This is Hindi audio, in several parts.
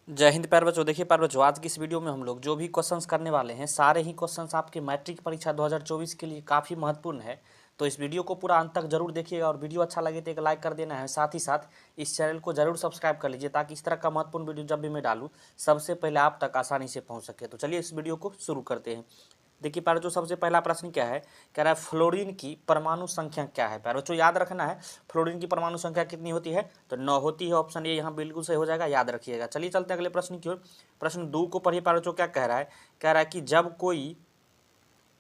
जय हिंद प्यारे बच्चों। देखिए प्यारे बच्चों, आज की इस वीडियो में हम लोग जो भी क्वेश्चंस करने वाले हैं सारे ही क्वेश्चंस आपके मैट्रिक परीक्षा 2024 के लिए काफ़ी महत्वपूर्ण है। तो इस वीडियो को पूरा अंत तक जरूर देखिएगा और वीडियो अच्छा लगे तो एक लाइक कर देना है। साथ ही साथ इस चैनल को जरूर सब्सक्राइब कर लीजिए ताकि इस तरह का महत्वपूर्ण वीडियो जब भी मैं डालूँ सबसे पहले आप तक आसानी से पहुँच सके। तो चलिए इस वीडियो को शुरू करते हैं। देखिए प्यारे बच्चों, सबसे पहला प्रश्न क्या है, कह रहा है फ्लोरीन की परमाणु संख्या क्या है। प्यारे बच्चों याद रखना है, फ्लोरीन की परमाणु संख्या कितनी होती है, तो 9 होती है। ऑप्शन ए यहाँ बिल्कुल सही हो जाएगा, याद रखिएगा। चलिए चलते हैं अगले प्रश्न की ओर। प्रश्न 2 को पढ़िए प्यारे बच्चों, क्या कह रहा है, कह रहा है कि जब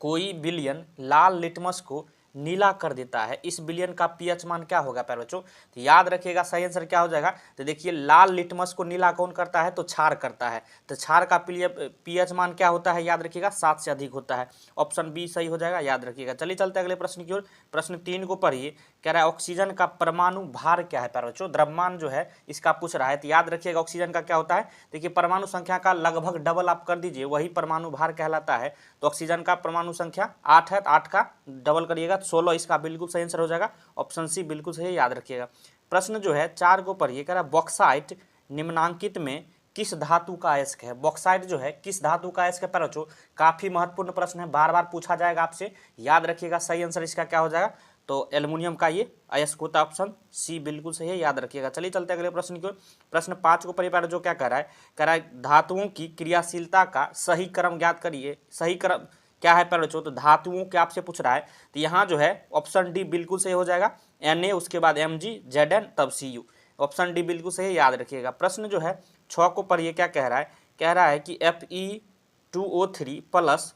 कोई विलियन लाल लिटमस को नीला कर देता है, इस विलियन का पीएच मान क्या होगा प्यारे बच्चों। तो याद रखिएगा सही आंसर क्या हो जाएगा। तो देखिए लाल लिटमस को नीला कौन करता है, तो क्षार करता है। तो क्षार का पीएच मान क्या होता है, याद रखिएगा 7 से अधिक होता है। ऑप्शन बी सही हो जाएगा, याद रखिएगा। चलिए चलते अगले प्रश्न की ओर। प्रश्न 3 को पढ़िए, कह रहा है ऑक्सीजन का परमाणु भार क्या है। प्यारे बच्चों द्रव्यमान जो है इसका पूछ रहा है। तो याद रखिएगा ऑक्सीजन का क्या होता है, देखिए परमाणु संख्या का लगभग डबल आप कर दीजिए, वही परमाणु भार कहलाता है। तो ऑक्सीजन का परमाणु संख्या 8 है, तो 8 का डबल करिएगा 16, इसका बिल्कुल सही आंसर हो जाएगा। ऑप्शन सी बिल्कुल सही, याद रखिएगा। प्रश्न जो है 4 को पढ़िए, कह रहा है बॉक्साइट निम्नांकित में किस धातु का अयस्क है। बॉक्साइट जो है किस धातु का अयस्क है प्यारे बच्चों, काफी महत्वपूर्ण प्रश्न है, बार बार पूछा जाएगा आपसे, याद रखिएगा। सही आंसर इसका क्या हो जाएगा, तो एल्युमिनियम का ये अयस्क होता है। ऑप्शन सी बिल्कुल सही है, याद रखिएगा। चलिए चलते हैं अगले प्रश्न की ओर। प्रश्न 5 को पढ़िए प्यारे, जो क्या कह रहा है, कह रहा है धातुओं की क्रियाशीलता का सही क्रम ज्ञात करिए। सही क्रम क्या है प्यारे बच्चों, तो धातुओं के आपसे पूछ रहा है। तो यहाँ जो है ऑप्शन डी बिल्कुल सही हो जाएगा, Na उसके बाद Mg Zn तब Cu। ऑप्शन डी बिल्कुल सही, याद रखिएगा। प्रश्न जो है 6 को पढ़िए, क्या कह रहा है, कह रहा है कि Fe2O3 प्लस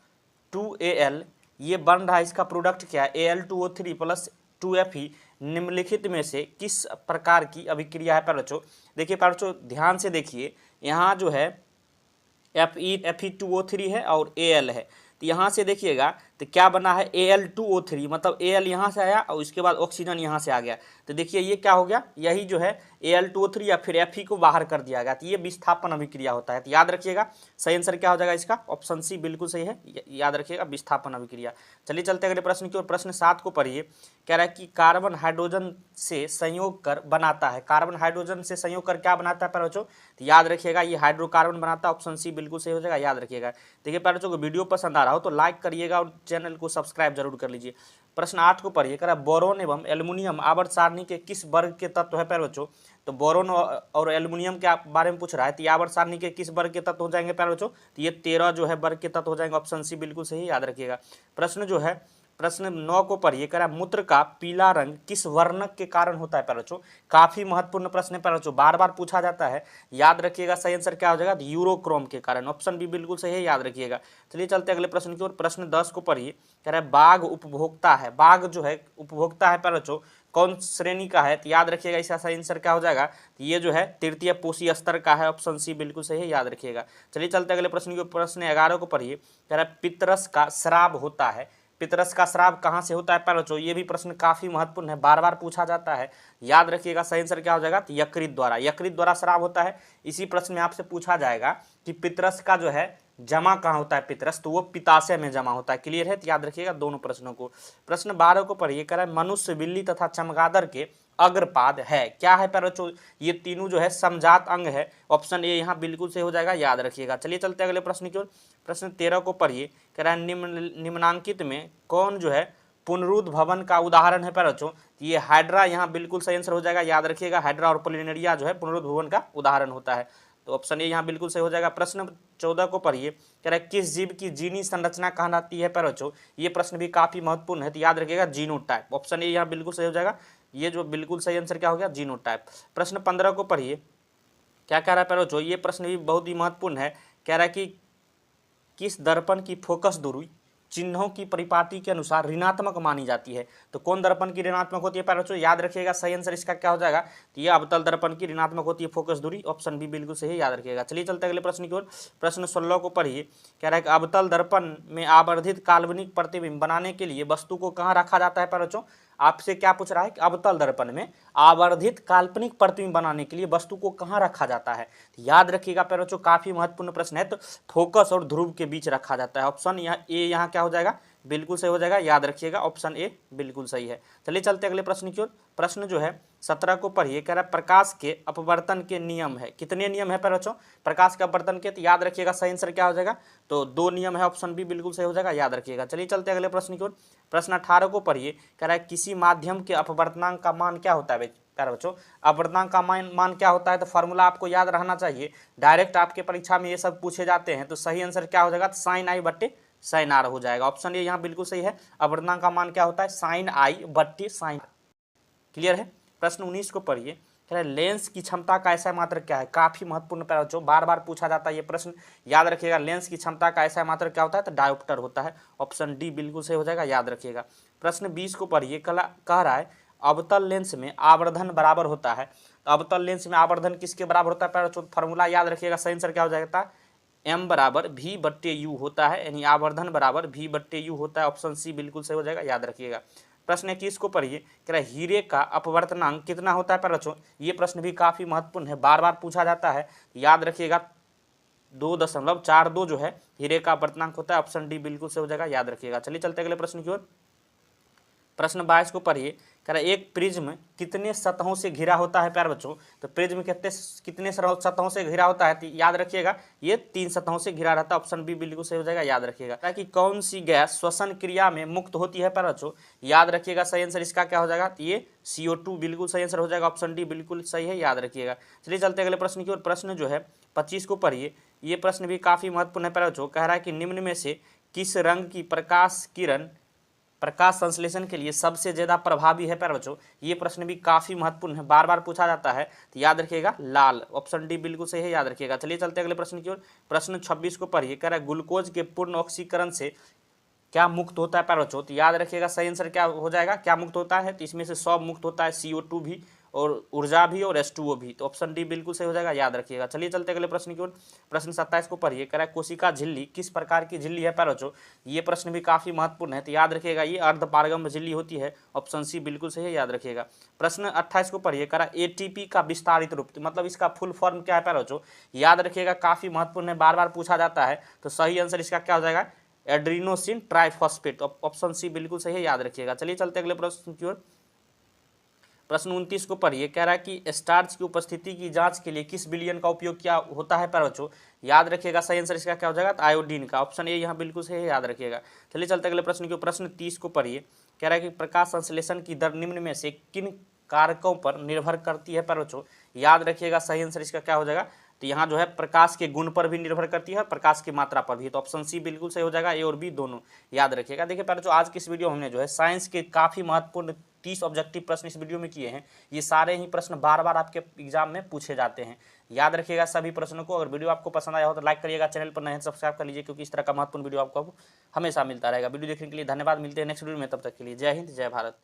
2Al ये बन रहा है, इसका प्रोडक्ट क्या है, Al2O3 प्लस 2Fe निम्नलिखित में से किस प्रकार की अभिक्रिया है प्यारे बच्चों। देखिए प्यारे बच्चों ध्यान से देखिए, यहाँ जो है Fe2O3 है और Al है। तो यहाँ से देखिएगा तो क्या बना है, Al2O3, मतलब Al यहाँ से आया और उसके बाद ऑक्सीजन यहाँ से आ गया। तो देखिए ये क्या हो गया, यही जो है Al2O3 या फिर Fe को बाहर कर दिया गया। तो ये विस्थापन अभिक्रिया होता है। तो याद रखिएगा सही आंसर क्या हो जाएगा इसका, ऑप्शन सी बिल्कुल सही है, याद रखिएगा विस्थापन अभिक्रिया। चलिए चलते अगले प्रश्न की ओर। प्रश्न 7 को पढ़िए, कह रहा है कि कार्बन हाइड्रोजन से संयोग कर बनाता है। कार्बन हाइड्रोजन से संयोग कर क्या बनाता है प्यारे बच्चों, तो याद रखिएगा ये हाइड्रोकार्बन बनाता है। ऑप्शन सी बिल्कुल सही हो जाएगा, याद रखिएगा। देखिए प्यारे बच्चों को वीडियो पसंद आ रहा हो तो लाइक करिएगा और चैनल को सब्सक्राइब जरूर कर लीजिए। प्रश्न 8 को पढ़िए, कह रहा है बोरोन एवं एल्युमिनियम आवर्त सारणी के किस वर्ग के तत्व है प्यारे बच्चों। तो बोरोन और एल्युमिनियम के बारे में पूछ रहा है। तो आवर्त सारणी के किस वर्ग के तत्व हो जाएंगे प्यारे बच्चों, तो ये 13 जो है वर्ग के तत्व हो जाएंगे। ऑप्शन सी बिल्कुल सही, याद रखिएगा। प्रश्न जो है प्रश्न 9 को पढ़िए, कह रहा है मूत्र का पीला रंग किस वर्णक के कारण होता है प्यारे बच्चों। काफी महत्वपूर्ण प्रश्न है प्यारे बच्चों, बार बार पूछा जाता है, याद रखिएगा। सही आंसर क्या हो जाएगा, यूरोक्रोम के कारण। ऑप्शन बी बिल्कुल सही है, याद रखिएगा। चलिए चलते अगले प्रश्न की ओर। प्रश्न 10 को पढ़िए, कह रहा है बाघ उपभोक्ता है। बाघ जो है उपभोक्ता है प्यारे बच्चों, कौन श्रेणी का है, तो याद रखिएगा इसका सही आंसर क्या हो जाएगा, तो ये जो है तृतीय पोषी स्तर का है। ऑप्शन सी बिल्कुल सही है, याद रखिएगा। चलिए चलते अगले प्रश्न की। प्रश्न 11 को पढ़िए, कह रहा है पितरस का श्राप होता है। पितरस का श्राप कहाँ से होता है प्यारे बच्चों, ये भी प्रश्न काफी महत्वपूर्ण है, बार बार पूछा जाता है, याद रखिएगा। सही आंसर क्या हो जाएगा, तो यकृत द्वारा। यकृत द्वारा श्राप होता है। इसी प्रश्न में आपसे पूछा जाएगा कि पितरस का जो है जमा कहाँ होता है पितरस, तो वो पिताशय में जमा होता है। क्लियर है, तो याद रखिएगा दोनों प्रश्नों को। प्रश्न 12 को पढ़िए, कह रहा है मनुष्य, बिल्ली तथा चमगादड़ के अग्रपाद है। क्या है प्यारे बच्चों, ये तीनों जो है समजात अंग है। ऑप्शन ए यहाँ बिल्कुल सही हो जाएगा, याद रखिएगा। चलिए चलते अगले प्रश्न की ओर। प्रश्न 13 को पढ़िए, कह रहा है निम्नांकित में कौन जो है पुनरुद्भवन का उदाहरण है प्यारे बच्चों। ये हाइड्रा यहाँ बिल्कुल सही आंसर हो जाएगा, याद रखिएगा। हाइड्रा और प्लेनेरिया जो है पुनरुद्भवन का उदाहरण होता है। तो ऑप्शन ए यहाँ बिल्कुल सही हो जाएगा। प्रश्न 14 को पढ़िए, कह रहा है किस जीव की जीनी संरचना कहलाती है प्यारे बच्चों। ये प्रश्न भी काफी महत्वपूर्ण है, तो याद रखिएगा जीनोटाइप। ऑप्शन ए यहाँ बिल्कुल सही हो जाएगा, ये जो बिल्कुल सही आंसर क्या हो गया, जीनोटाइप। प्रश्न 15 को पढ़िए, क्या कह रहा है प्यारे बच्चों, ये प्रश्न भी बहुत ही महत्वपूर्ण है। कह रहा है कि किस दर्पण की फोकस दूरी चिन्हों की परिपाटी के अनुसार ऋणात्मक मानी जाती है। तो कौन दर्पण की ऋणात्मक होती है प्यारे बच्चों, याद रखिएगा। सही आंसर इसका क्या हो जाएगा, तो ये अवतल दर्पण की ऋणात्मक होती है फोकस दूरी। ऑप्शन बी बिल्कुल सही है, याद रखिएगा। चलिए चलते अगले प्रश्न की ओर। प्रश्न 16 को पढ़िए, कह रहा है कि अवतल दर्पण में आवर्धित काल्पनिक प्रतिबिंब बनाने के लिए वस्तु को कहाँ रखा जाता है प्यारे बच्चों। आपसे क्या पूछ रहा है कि अवतल दर्पण में आवर्धित काल्पनिक प्रतिबिंब बनाने के लिए वस्तु को कहाँ रखा जाता है। याद रखिएगा प्यारे बच्चों, काफी महत्वपूर्ण प्रश्न है। तो फोकस और ध्रुव के बीच रखा जाता है। ऑप्शन यहाँ ए यहाँ क्या हो जाएगा, बिल्कुल सही हो जाएगा, याद रखिएगा ऑप्शन ए बिल्कुल सही है। चलिए चलते अगले प्रश्न की ओर। प्रश्न जो है 17 को पढ़िए, कह रहा है प्रकाश के अपवर्तन के नियम है। कितने नियम है पर बच्चों प्रकाश के अपवर्तन के? तो याद रखिएगा सही आंसर क्या हो जाएगा, तो 2 नियम है, ऑप्शन बी बिल्कुल सही हो जाएगा, याद रखिएगा। चलिए चलते अगले प्रश्न की ओर। प्रश्न 18 को पढ़िए, कह रहा है किसी माध्यम के अपवर्तनांक का मान क्या होता है प्यारे बच्चों? अपवर्तनांक का मान क्या होता है? तो फार्मूला आपको याद रहना चाहिए, डायरेक्ट आपके परीक्षा में ये सब पूछे जाते हैं। तो सही आंसर क्या हो जाएगा, साइन आई बट्टे साइन आर हो जाएगा, ऑप्शन ए यहाँ बिल्कुल सही है। अपवर्तनांक का मान क्या होता है, साइन आई बट्टे साइन। क्लियर है। प्रश्न 19 को पढ़िए, कह रहा है लेंस की क्षमता का ऐसा मात्रक क्या है? काफी महत्वपूर्ण प्यारे बच्चों, बार बार पूछा जाता है ये प्रश्न, याद रखिएगा। लेंस की क्षमता का ऐसा मात्रक क्या होता है? तो डायोप्टर होता है, ऑप्शन डी बिल्कुल सही हो जाएगा, याद रखिएगा। प्रश्न 20 को पढ़िए, कह रहा है अवतल लेंस में आवर्धन बराबर होता है। तो अवतल लेंस में आवर्धन किसके बराबर होता है प्यारे बच्चों? फॉर्मूला याद रखिएगा, सही आंसर क्या हो जाएगा, एम बराबर वी बट्टे यू होता है, यानी आवर्धन बराबर वी बट्टे यू होता है, ऑप्शन सी बिल्कुल सही हो जाएगा, याद रखिएगा। प्रश्न 21 को पढ़िए, कह रहा है हीरे का अपवर्तनांक कितना होता है प्यारे बच्चों? ये प्रश्न भी काफी महत्वपूर्ण है, बार बार पूछा जाता है, याद रखिएगा 2.42 जो है हीरे का अपवर्तनांक होता है, ऑप्शन डी बिल्कुल सही हो जाएगा, याद रखिएगा। चलिए चलते अगले प्रश्न की ओर। प्रश्न 22 को पढ़िए, कह रहा है एक प्रिज्म कितने सतहों से घिरा होता है प्यारे बच्चों? तो प्रिज्म कितने सतहों से घिरा होता है? तो याद रखिएगा ये 3 सतहों से घिरा रहता है, ऑप्शन बी बिल्कुल सही हो जाएगा, याद रखिएगा। ताकि कौन सी गैस श्वसन क्रिया में मुक्त होती है प्यारे बच्चों? याद रखिएगा सही आंसर इसका क्या हो जाएगा, तो ये CO2 बिल्कुल सही आंसर हो जाएगा, ऑप्शन डी बिल्कुल सही है, याद रखिएगा। चलिए चलते अगले प्रश्न की ओर। प्रश्न जो है 25 को पढ़िए, ये प्रश्न भी काफी महत्वपूर्ण है प्यारे बच्चों, कह रहा है कि निम्न में से किस रंग की प्रकाश किरण प्रकाश संश्लेषण के लिए सबसे ज्यादा प्रभावी है प्यारे बच्चों? ये प्रश्न भी काफी महत्वपूर्ण है, बार बार पूछा जाता है, तो याद रखिएगा लाल, ऑप्शन डी बिल्कुल सही है, याद रखिएगा। चलिए चलते अगले प्रश्न की ओर। प्रश्न 26 को पढ़िए, कह रहा है ग्लूकोज के पूर्ण ऑक्सीकरण से क्या मुक्त होता है प्यारे बच्चों? तो याद रखिएगा सही आंसर क्या हो जाएगा, क्या मुक्त होता है? तो इसमें से सब मुक्त होता है, CO2 भी और ऊर्जा भी और H2O भी, तो ऑप्शन डी बिल्कुल सही हो जाएगा, याद रखिएगा। चलिए चलते अगले प्रश्न की ओर। प्रश्न 27 को पढ़िए, कह रहा है कोशिका झिल्ली किस प्रकार की झिल्ली है प्यारे बच्चों? ये प्रश्न भी काफी महत्वपूर्ण है, तो याद रखिएगा ये अर्धपारगम्य झिल्ली होती है, ऑप्शन सी बिल्कुल सही है, याद रखिएगा। प्रश्न 28 को पढ़िए, कह रहा है ATP का विस्तारित रूप, मतलब इसका फुल फॉर्म क्या है प्यारे बच्चों? याद रखिएगा काफी महत्वपूर्ण है, बार बार पूछा जाता है, तो सही आंसर इसका क्या हो जाएगा, एड्रीनोसिन ट्राइफॉस्फेट, ऑप्शन सी बिल्कुल सही है, याद रखिएगा। चलिए चलते अगले प्रश्न की ओर। प्रश्न 29 को पढ़िए, कह रहा है कि स्टार्च की उपस्थिति की जांच के लिए किस विलयन का उपयोग किया होता है प्यारे बच्चों? याद रखिएगा सही आंसर इसका क्या हो जाएगा, तो आयोडीन का, ऑप्शन ए यहाँ बिल्कुल सही है, याद रखिएगा। चलिए चलते अगले प्रश्न की ओर। प्रश्न 30 को पढ़िए, कह रहा है कि प्रकाश संश्लेषण की दर निम्न में से किन कारकों पर निर्भर करती है प्यारे बच्चों? याद रखिएगा सही आंसर इसका क्या हो जाएगा, तो यहाँ जो है प्रकाश के गुण पर भी निर्भर करती है, प्रकाश की मात्रा पर भी, तो ऑप्शन सी बिल्कुल सही हो जाएगा, ए और बी दोनों, याद रखिएगा। देखिए प्यारे बच्चों आज की इस वीडियो हमने जो है साइंस के काफी महत्वपूर्ण 30 ऑब्जेक्टिव प्रश्न इस वीडियो में किए हैं। ये सारे ही प्रश्न बार बार आपके एग्जाम में पूछे जाते हैं, याद रखिएगा सभी प्रश्नों को। अगर वीडियो आपको पसंद आया हो तो लाइक करिएगा, चैनल पर नए सब्सक्राइब कर लीजिए, क्योंकि इस तरह का महत्वपूर्ण वीडियो आपको हमेशा मिलता रहेगा। वीडियो देखने के लिए धन्यवाद, मिलते हैं नेक्स्ट वीडियो में, तब तक के लिए जय हिंद जय भारत।